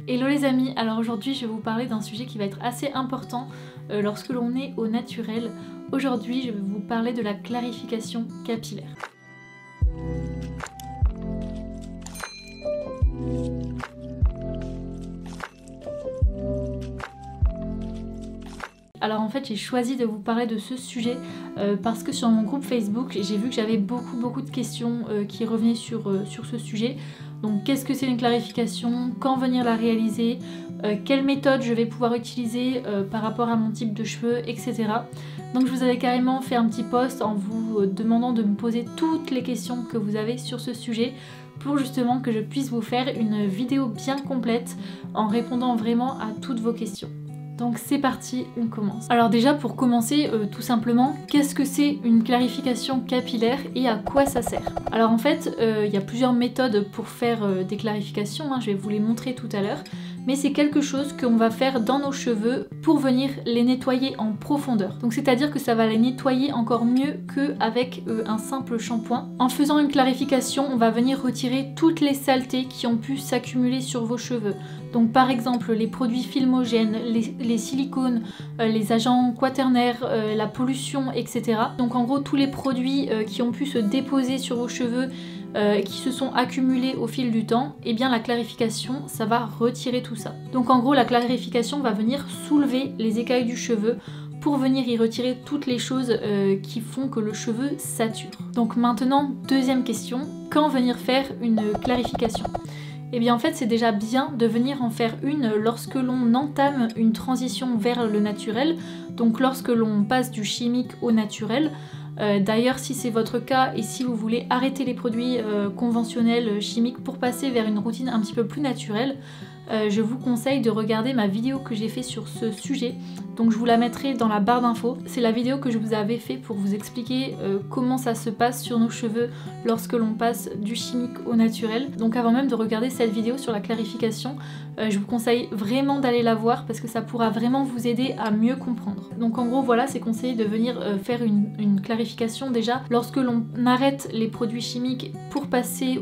Hello les amis, alors aujourd'hui je vais vous parler d'un sujet qui va être assez important lorsque l'on est au naturel. Aujourd'hui je vais vous parler de la clarification capillaire. Alors en fait j'ai choisi de vous parler de ce sujet parce que sur mon groupe Facebook j'ai vu que j'avais beaucoup de questions qui revenaient sur ce sujet. Donc qu'est-ce que c'est une clarification, quand venir la réaliser, quelle méthode je vais pouvoir utiliser par rapport à mon type de cheveux, etc. Donc je vous avais carrément fait un petit post en vous demandant de me poser toutes les questions que vous avez sur ce sujet pour justement que je puisse vous faire une vidéo bien complète en répondant vraiment à toutes vos questions. Donc c'est parti, on commence. Alors déjà pour commencer, tout simplement, qu'est-ce que c'est une clarification capillaire et à quoi ça sert? Alors en fait, il y a plusieurs méthodes pour faire des clarifications, je vais vous les montrer tout à l'heure, mais c'est quelque chose qu'on va faire dans nos cheveux pour venir les nettoyer en profondeur. Donc c'est-à-dire que ça va les nettoyer encore mieux qu'avec un simple shampoing. En faisant une clarification, on va venir retirer toutes les saletés qui ont pu s'accumuler sur vos cheveux. Donc par exemple les produits filmogènes, les silicones, les agents quaternaires, la pollution, etc. Donc en gros tous les produits qui ont pu se déposer sur vos cheveux, qui se sont accumulés au fil du temps, et bien la clarification ça va retirer tout ça. Donc en gros la clarification va venir soulever les écailles du cheveu pour venir y retirer toutes les choses qui font que le cheveu sature. Donc maintenant, deuxième question, quand venir faire une clarification? Et bien en fait c'est déjà bien de venir en faire une lorsque l'on entame une transition vers le naturel, donc lorsque l'on passe du chimique au naturel. D'ailleurs si c'est votre cas et si vous voulez arrêter les produits conventionnels chimiques pour passer vers une routine un petit peu plus naturelle, je vous conseille de regarder ma vidéo que j'ai fait sur ce sujet. Donc je vous la mettrai dans la barre d'infos. C'est la vidéo que je vous avais fait pour vous expliquer comment ça se passe sur nos cheveux lorsque l'on passe du chimique au naturel. Donc avant même de regarder cette vidéo sur la clarification, je vous conseille vraiment d'aller la voir parce que ça pourra vraiment vous aider à mieux comprendre. Donc en gros voilà, c'est conseillé de venir faire une clarification déjà lorsque l'on arrête les produits chimiques pour passer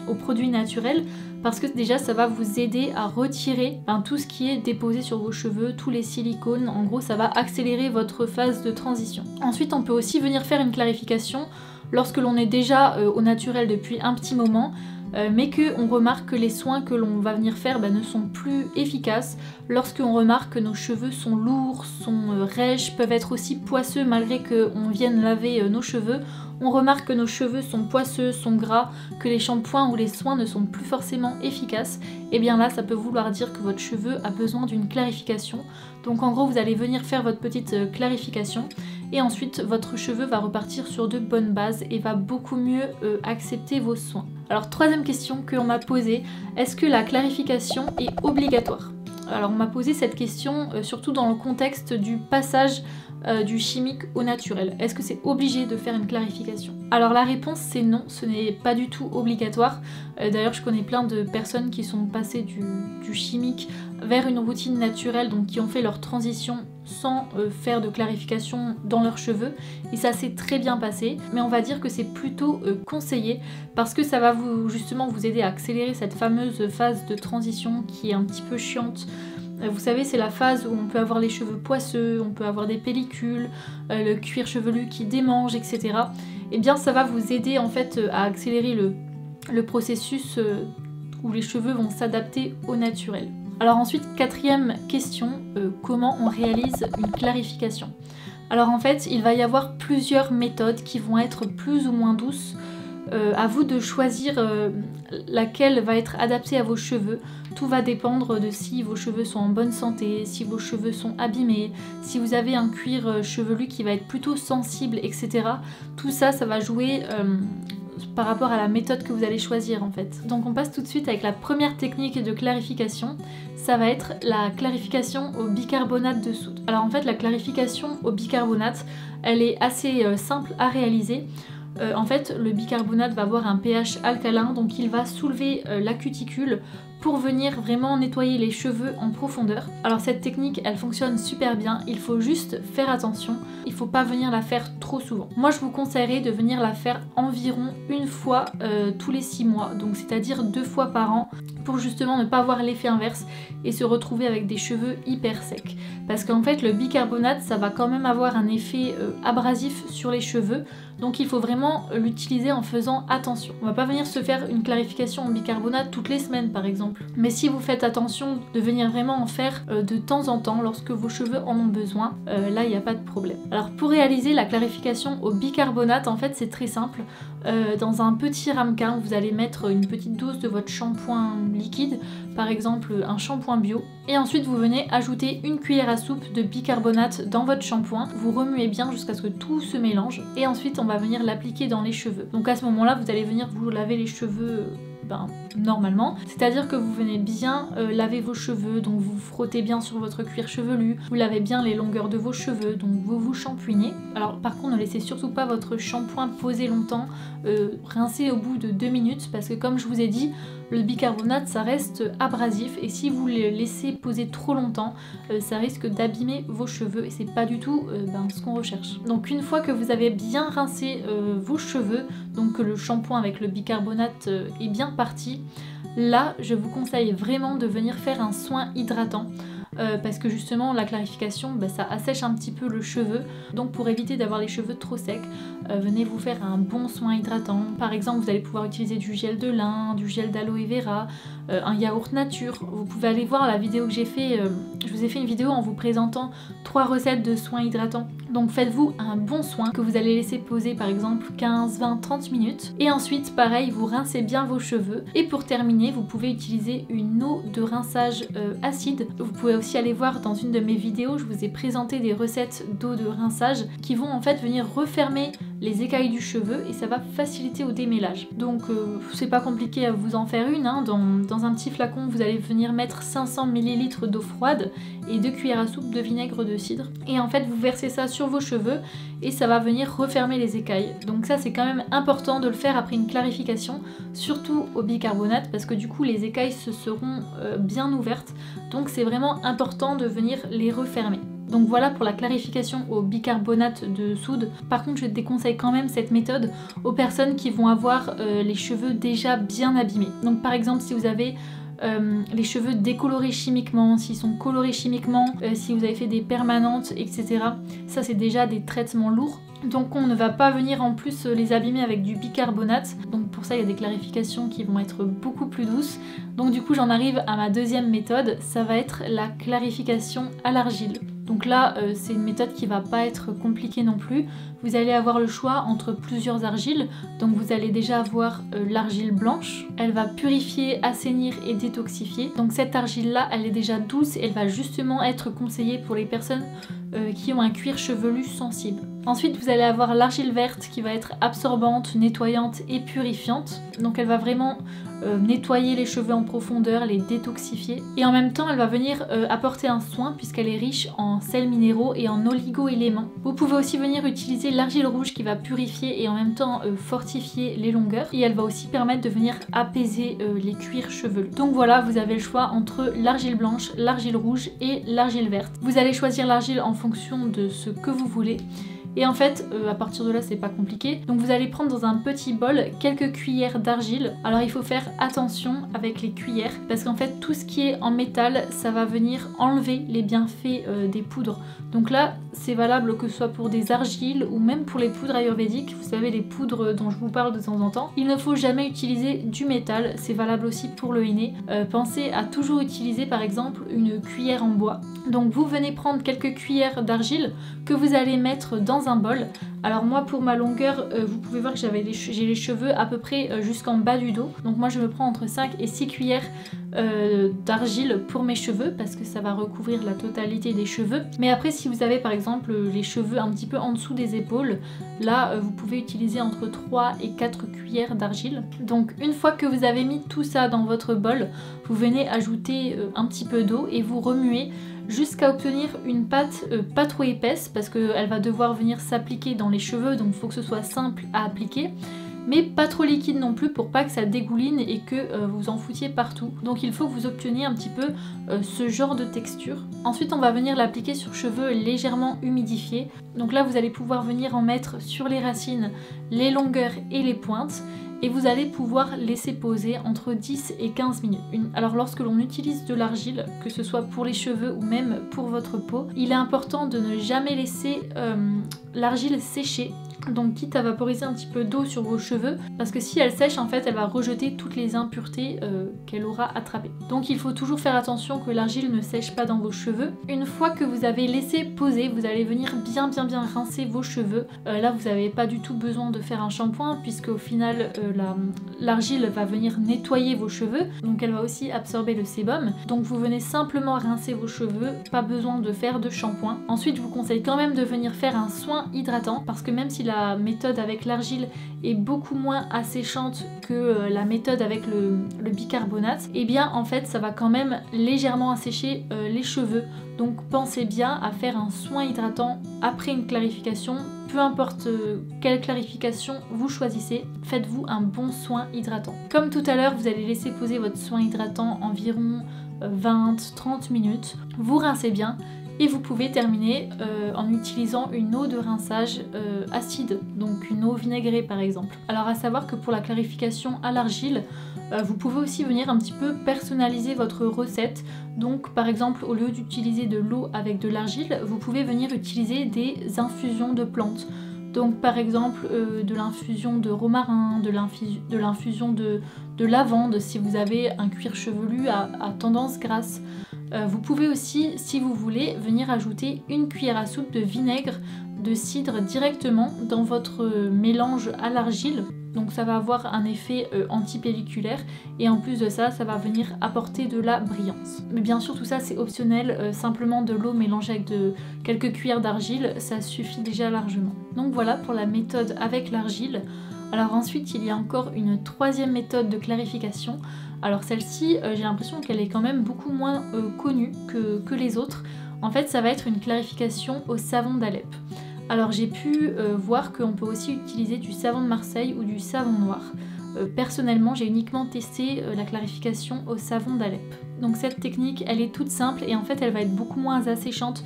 aux produits naturels, parce que déjà ça va vous aider à retirer tout ce qui est déposé sur vos cheveux, tous les silicones. En gros ça va accélérer votre phase de transition. Ensuite on peut aussi venir faire une clarification lorsque l'on est déjà au naturel depuis un petit moment, mais qu'on remarque que les soins que l'on va venir faire ne sont plus efficaces, lorsqu'on remarque que nos cheveux sont lourds, sont rêches, peuvent être aussi poisseux malgré qu'on vienne laver nos cheveux. On remarque que nos cheveux sont poisseux, sont gras, que les shampoings ou les soins ne sont plus forcément efficaces, et bien là ça peut vouloir dire que votre cheveu a besoin d'une clarification. Donc en gros vous allez venir faire votre petite clarification et ensuite votre cheveu va repartir sur de bonnes bases et va beaucoup mieux accepter vos soins. Alors troisième question que l'on m'a posée, est-ce que la clarification est obligatoire? Alors on m'a posé cette question surtout dans le contexte du passage du chimique au naturel. Est-ce que c'est obligé de faire une clarification? Alors la réponse c'est non, ce n'est pas du tout obligatoire. D'ailleurs je connais plein de personnes qui sont passées du chimique vers une routine naturelle, donc qui ont fait leur transition sans faire de clarification dans leurs cheveux, et ça s'est très bien passé. Mais on va dire que c'est plutôt conseillé parce que ça va justement vous aider à accélérer cette fameuse phase de transition qui est un petit peu chiante. Vous savez, c'est la phase où on peut avoir les cheveux poisseux, on peut avoir des pellicules, le cuir chevelu qui démange, etc. Et bien ça va vous aider en fait à accélérer le processus où les cheveux vont s'adapter au naturel. Alors ensuite, quatrième question, comment on réalise une clarification? Alors en fait, il va y avoir plusieurs méthodes qui vont être plus ou moins douces. À vous de choisir laquelle va être adaptée à vos cheveux. Tout va dépendre de si vos cheveux sont en bonne santé, si vos cheveux sont abîmés, si vous avez un cuir chevelu qui va être plutôt sensible, etc. Tout ça, ça va jouer par rapport à la méthode que vous allez choisir en fait. Donc on passe tout de suite avec la première technique de clarification. Ça va être la clarification au bicarbonate de soude. Alors en fait la clarification au bicarbonate, elle est assez simple à réaliser. En fait le bicarbonate va avoir un pH alcalin, donc il va soulever la cuticule pour venir vraiment nettoyer les cheveux en profondeur. Alors cette technique elle fonctionne super bien, il faut juste faire attention, il faut pas venir la faire trop souvent. Moi je vous conseillerais de venir la faire environ une fois tous les 6 mois, donc c'est-à-dire 2 fois par an, pour justement ne pas avoir l'effet inverse et se retrouver avec des cheveux hyper secs. Parce qu'en fait le bicarbonate ça va quand même avoir un effet abrasif sur les cheveux, donc il faut vraiment l'utiliser en faisant attention. On va pas venir se faire une clarification en bicarbonate toutes les semaines par exemple, mais si vous faites attention de venir vraiment en faire de temps en temps lorsque vos cheveux en ont besoin, là il n'y a pas de problème. Alors pour réaliser la clarification au bicarbonate, en fait c'est très simple. Dans un petit ramequin, vous allez mettre une petite dose de votre shampoing liquide, par exemple un shampoing bio, et ensuite vous venez ajouter une cuillère à soupe de bicarbonate dans votre shampoing. Vous remuez bien jusqu'à ce que tout se mélange, et ensuite on va venir l'appliquer dans les cheveux. Donc à ce moment-là, vous allez venir vous laver les cheveux normalement, c'est-à-dire que vous venez bien laver vos cheveux, donc vous frottez bien sur votre cuir chevelu, vous lavez bien les longueurs de vos cheveux, donc vous vous shampouinez. Alors par contre ne laissez surtout pas votre shampoing poser longtemps, rincez au bout de 2 minutes parce que comme je vous ai dit, le bicarbonate ça reste abrasif et si vous le laissez poser trop longtemps, ça risque d'abîmer vos cheveux et c'est pas du tout ce qu'on recherche. Donc une fois que vous avez bien rincé vos cheveux, donc que le shampoing avec le bicarbonate est bien parti, là je vous conseille vraiment de venir faire un soin hydratant. Parce que justement la clarification ça assèche un petit peu le cheveu, donc pour éviter d'avoir les cheveux trop secs, venez vous faire un bon soin hydratant. Par exemple vous allez pouvoir utiliser du gel de lin, du gel d'aloe vera, un yaourt nature. Vous pouvez aller voir la vidéo que j'ai fait, je vous ai fait une vidéo en vous présentant 3 recettes de soins hydratants. Donc faites-vous un bon soin que vous allez laisser poser par exemple 15, 20, 30 minutes et ensuite pareil vous rincez bien vos cheveux et pour terminer vous pouvez utiliser une eau de rinçage acide. Vous pouvez aussi aller voir dans une de mes vidéos, je vous ai présenté des recettes d'eau de rinçage qui vont en fait venir refermer les écailles du cheveu et ça va faciliter au démêlage. Donc c'est pas compliqué à vous en faire une, hein. Dans un petit flacon vous allez venir mettre 500 ml d'eau froide et 2 cuillères à soupe de vinaigre de cidre et en fait vous versez ça sur vos cheveux et ça va venir refermer les écailles. Donc ça c'est quand même important de le faire après une clarification, surtout au bicarbonate parce que du coup les écailles se seront bien ouvertes, donc c'est vraiment important de venir les refermer. Donc voilà pour la clarification au bicarbonate de soude. Par contre je déconseille quand même cette méthode aux personnes qui vont avoir les cheveux déjà bien abîmés. Donc par exemple si vous avez les cheveux décolorés chimiquement, s'ils sont colorés chimiquement, si vous avez fait des permanentes, etc. Ça c'est déjà des traitements lourds. Donc on ne va pas venir en plus les abîmer avec du bicarbonate. Donc pour ça il y a des clarifications qui vont être beaucoup plus douces. Donc du coup j'en arrive à ma deuxième méthode, ça va être la clarification à l'argile. Donc là c'est une méthode qui va pas être compliquée non plus. Vous allez avoir le choix entre plusieurs argiles. Donc vous allez déjà avoir l'argile blanche. Elle va purifier, assainir et détoxifier. Donc cette argile là elle est déjà douce et elle va justement être conseillée pour les personnes qui ont un cuir chevelu sensible. Ensuite vous allez avoir l'argile verte qui va être absorbante, nettoyante et purifiante. Donc elle va vraiment nettoyer les cheveux en profondeur, les détoxifier. Et en même temps elle va venir apporter un soin puisqu'elle est riche en sels minéraux et en oligo-éléments. Vous pouvez aussi venir utiliser l'argile rouge qui va purifier et en même temps fortifier les longueurs. Et elle va aussi permettre de venir apaiser les cuirs chevelus. Donc voilà, vous avez le choix entre l'argile blanche, l'argile rouge et l'argile verte. Vous allez choisir l'argile en fonction de ce que vous voulez. Et en fait, à partir de là, c'est pas compliqué. Donc vous allez prendre dans un petit bol quelques cuillères d'argile. Alors il faut faire attention avec les cuillères parce qu'en fait, tout ce qui est en métal, ça va venir enlever les bienfaits des poudres. Donc là, c'est valable que ce soit pour des argiles ou même pour les poudres ayurvédiques. Vous savez, les poudres dont je vous parle de temps en temps. Il ne faut jamais utiliser du métal. C'est valable aussi pour le henné. Pensez à toujours utiliser par exemple une cuillère en bois. Donc vous venez prendre quelques cuillères d'argile que vous allez mettre dans un bol. Alors moi pour ma longueur, vous pouvez voir que j'ai les cheveux à peu près jusqu'en bas du dos. Donc moi je me prends entre 5 et 6 cuillères d'argile pour mes cheveux parce que ça va recouvrir la totalité des cheveux. Mais après si vous avez par exemple les cheveux un petit peu en dessous des épaules, là vous pouvez utiliser entre 3 et 4 cuillères d'argile. Donc une fois que vous avez mis tout ça dans votre bol, vous venez ajouter un petit peu d'eau et vous remuez jusqu'à obtenir une pâte pas trop épaisse parce qu'elle va devoir venir s'appliquer dans les cheveux, donc il faut que ce soit simple à appliquer, mais pas trop liquide non plus pour pas que ça dégouline et que vous en foutiez partout. Donc il faut que vous obteniez un petit peu ce genre de texture. Ensuite on va venir l'appliquer sur cheveux légèrement humidifiés. Donc là vous allez pouvoir venir en mettre sur les racines, les longueurs et les pointes. et vous allez pouvoir laisser poser entre 10 et 15 minutes. Alors lorsque l'on utilise de l'argile, que ce soit pour les cheveux ou même pour votre peau, il est important de ne jamais laisser l'argile sécher. Donc quitte à vaporiser un petit peu d'eau sur vos cheveux, parce que si elle sèche en fait elle va rejeter toutes les impuretés qu'elle aura attrapées. Donc il faut toujours faire attention que l'argile ne sèche pas dans vos cheveux. Une fois que vous avez laissé poser, vous allez venir bien rincer vos cheveux. Là vous n'avez pas du tout besoin de faire un shampoing, puisque au final l'argile va venir nettoyer vos cheveux, donc elle va aussi absorber le sébum. Donc vous venez simplement rincer vos cheveux, pas besoin de faire de shampoing. Ensuite je vous conseille quand même de venir faire un soin hydratant, parce que même si la méthode avec l'argile est beaucoup moins asséchante que la méthode avec le bicarbonate, et bien en fait ça va quand même légèrement assécher les cheveux. Donc pensez bien à faire un soin hydratant après une clarification, peu importe quelle clarification vous choisissez, faites-vous un bon soin hydratant. Comme tout à l'heure, vous allez laisser poser votre soin hydratant environ 20-30 minutes, vous rincez bien. Et vous pouvez terminer en utilisant une eau de rinçage acide, donc une eau vinaigrée par exemple. Alors à savoir que pour la clarification à l'argile, vous pouvez aussi venir un petit peu personnaliser votre recette. Donc par exemple au lieu d'utiliser de l'eau avec de l'argile, vous pouvez venir utiliser des infusions de plantes. Donc par exemple de l'infusion de romarin, de l'infusion de lavande si vous avez un cuir chevelu à tendance grasse. Vous pouvez aussi, si vous voulez, venir ajouter une cuillère à soupe de vinaigre de cidre directement dans votre mélange à l'argile. Donc ça va avoir un effet antipelliculaire et en plus de ça, ça va venir apporter de la brillance. Mais bien sûr tout ça c'est optionnel, simplement de l'eau mélangée avec quelques cuillères d'argile, ça suffit déjà largement. Donc voilà pour la méthode avec l'argile. Alors ensuite il y a encore une troisième méthode de clarification. Alors celle-ci j'ai l'impression qu'elle est quand même beaucoup moins connue que les autres. En fait ça va être une clarification au savon d'Alep. Alors j'ai pu voir qu'on peut aussi utiliser du savon de Marseille ou du savon noir. Personnellement j'ai uniquement testé la clarification au savon d'Alep. Donc cette technique elle est toute simple et en fait elle va être beaucoup moins asséchante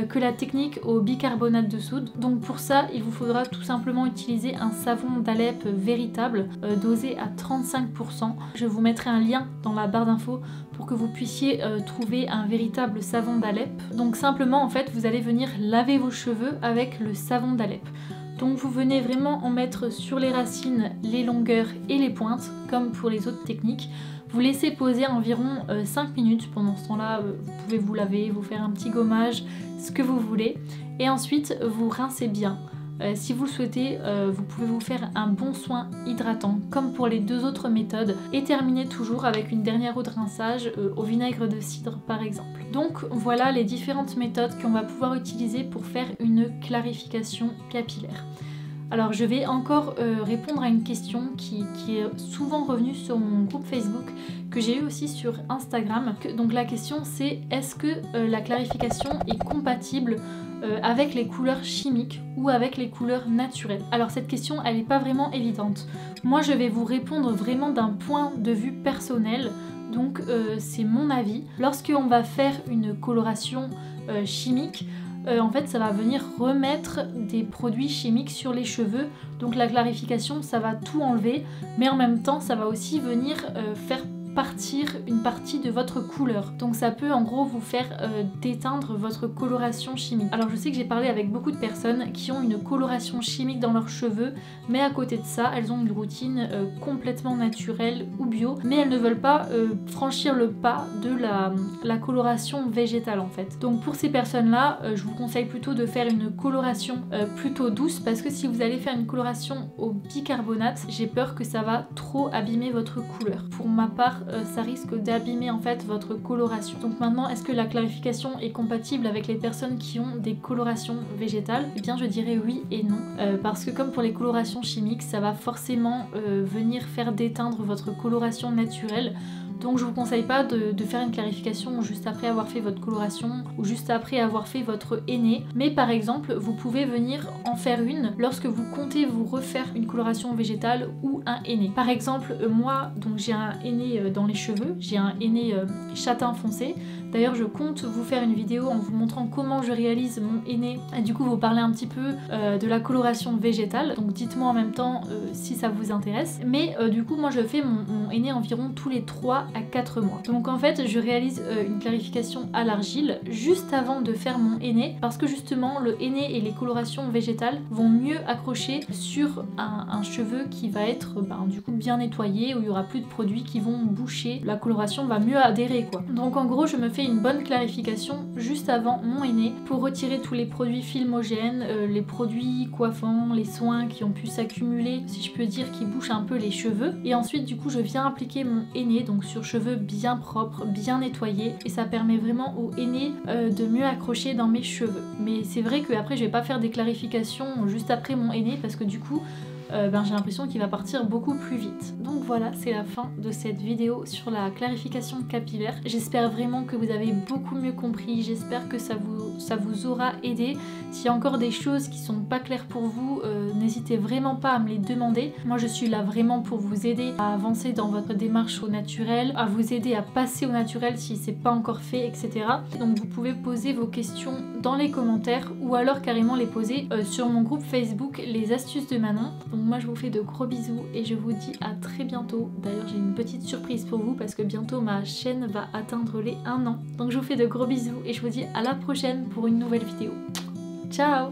que la technique au bicarbonate de soude. Donc pour ça il vous faudra tout simplement utiliser un savon d'Alep véritable dosé à 35%. Je vous mettrai un lien dans la barre d'infos pour que vous puissiez trouver un véritable savon d'Alep. Donc simplement en fait vous allez venir laver vos cheveux avec le savon d'Alep. Donc vous venez vraiment en mettre sur les racines, les longueurs et les pointes comme pour les autres techniques. Vous laissez poser environ 5 minutes. Pendant ce temps-là, vous pouvez vous laver, vous faire un petit gommage, ce que vous voulez. Et ensuite, vous rincez bien. Si vous le souhaitez, vous pouvez vous faire un bon soin hydratant, comme pour les deux autres méthodes, et terminer toujours avec une dernière eau de rinçage au vinaigre de cidre par exemple. Donc voilà les différentes méthodes qu'on va pouvoir utiliser pour faire une clarification capillaire. Alors je vais encore répondre à une question qui est souvent revenue sur mon groupe Facebook, que j'ai eu aussi sur Instagram. Donc la question c'est: est-ce que la clarification est compatible avec les couleurs chimiques ou avec les couleurs naturelles? Alors cette question elle n'est pas vraiment évidente. Moi je vais vous répondre vraiment d'un point de vue personnel, donc c'est mon avis. Lorsqu'on va faire une coloration chimique, en fait ça va venir remettre des produits chimiques sur les cheveux, donc la clarification ça va tout enlever, mais en même temps ça va aussi venir faire partir une partie de votre couleur. Donc ça peut en gros vous faire déteindre votre coloration chimique. Alors je sais que j'ai parlé avec beaucoup de personnes qui ont une coloration chimique dans leurs cheveux, mais à côté de ça elles ont une routine complètement naturelle ou bio, mais elles ne veulent pas franchir le pas de la coloration végétale en fait. Donc pour ces personnes là je vous conseille plutôt de faire une coloration plutôt douce, parce que si vous allez faire une coloration au bicarbonate, j'ai peur que ça va trop abîmer votre couleur. Pour ma part ça risque d'abîmer en fait votre coloration. Donc maintenant, est-ce que la clarification est compatible avec les personnes qui ont des colorations végétales? Eh bien je dirais oui et non, parce que comme pour les colorations chimiques, ça va forcément venir faire déteindre votre coloration naturelle. Donc je vous conseille pas de faire une clarification juste après avoir fait votre coloration ou juste après avoir fait votre henné. Mais par exemple, vous pouvez venir en faire une lorsque vous comptez vous refaire une coloration végétale ou un henné. Par exemple, moi, donc j'ai un henné dans les cheveux, j'ai un henné châtain foncé, D'ailleurs je compte vous faire une vidéo en vous montrant comment je réalise mon henné et du coup vous parler un petit peu de la coloration végétale, donc dites-moi en même temps si ça vous intéresse. Mais du coup moi je fais mon henné environ tous les 3 à 4 mois. Donc en fait je réalise une clarification à l'argile juste avant de faire mon henné parce que justement le henné et les colorations végétales vont mieux accrocher sur un cheveu qui va être du coup bien nettoyé, où il y aura plus de produits qui vont boucher, la coloration va mieux adhérer quoi. Donc en gros je me fais une bonne clarification juste avant mon henné pour retirer tous les produits filmogènes, les produits coiffants, les soins qui ont pu s'accumuler, si je peux dire, qui bouchent un peu les cheveux. Et ensuite du coup je viens appliquer mon henné donc sur cheveux bien propres, bien nettoyés, et ça permet vraiment au henné de mieux accrocher dans mes cheveux. Mais c'est vrai que après je vais pas faire des clarifications juste après mon henné parce que du coup j'ai l'impression qu'il va partir beaucoup plus vite. Donc voilà, c'est la fin de cette vidéo sur la clarification capillaire. J'espère vraiment que vous avez beaucoup mieux compris, j'espère que ça vous aura aidé. S'il y a encore des choses qui sont pas claires pour vous, n'hésitez vraiment pas à me les demander. Moi je suis là vraiment pour vous aider à avancer dans votre démarche au naturel, à vous aider à passer au naturel si c'est pas encore fait, etc. Donc vous pouvez poser vos questions dans les commentaires ou alors carrément les poser sur mon groupe Facebook Les Astuces de Manon. Donc moi je vous fais de gros bisous et je vous dis à très bientôt. D'ailleurs j'ai une petite surprise pour vous parce que bientôt ma chaîne va atteindre les 1 an. Donc je vous fais de gros bisous et je vous dis à la prochaine pour une nouvelle vidéo. Ciao!